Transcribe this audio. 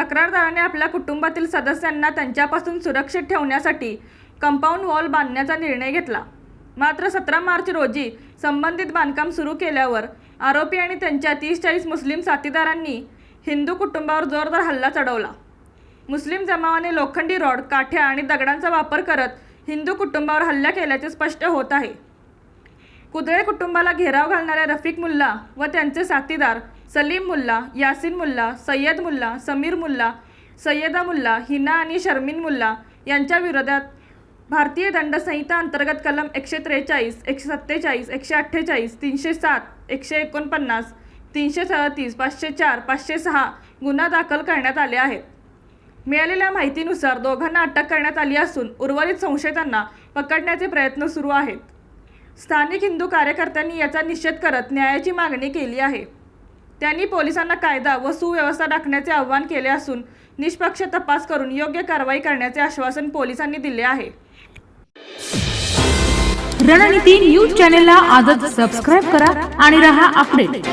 तक्रारदाराने आपल्या कुटुंबातील सदस्यांना त्यांच्यापासून सुरक्षित ठेवण्यासाठी कंपाऊंड वॉल बांधण्याचा निर्णय घेतला. मात्र 17 मार्च रोजी संबंधित बांधकाम सुरू केल्यावर आरोपी आणि त्यांच्या 30-40 मुस्लिम साथीदारांनी हिंदू कुटुंबावर जोरदार हल्ला चढवला. मुस्लिम जमावाने लोखंडी रॉड, काठ्या आणि दगडांचा वापर करत हिंदू कुटुंबावर हल्ला केल्याचे स्पष्ट होत आहे. कुदळे कुटुंबाला घेराव घालणाऱ्या रफिक मुल्ला व त्यांचे साथीदार सलीम मुल्ला, यासीन मुल्ला, सय्यद मुल्ला, समीर मुल्ला, सय्यदा मुल्ला, हिना आणि शर्मीन मुल्ला यांच्या विरोधात भारतीय दंड संहिता अंतर्गत कलम 143, 147, 148, 307, 149, 337, 504, 506 गुन्हा दाखल करण्यात आले आहेत. मिळालेल्या माहितीनुसार दोघांना अटक करण्यात आली असून उर्वरित संशयितांना पकडण्याचे प्रयत्न सुरू आहेत. स्थानिक हिंदू कार्यकर्त्यांनी याचा निषेध करत न्यायाची मागणी केली आहे. त्यांनी पोलिसांना कायदा व सुव्यवस्था राखण्याचे आवाहन केले असून निष्पक्ष तपास करून योग्य कारवाई करण्याचे आश्वासन पोलिसांनी दिले आहे. रणनीती न्यूज चॅनलला आजच सबस्क्राईब करा आणि रहा अपडेट.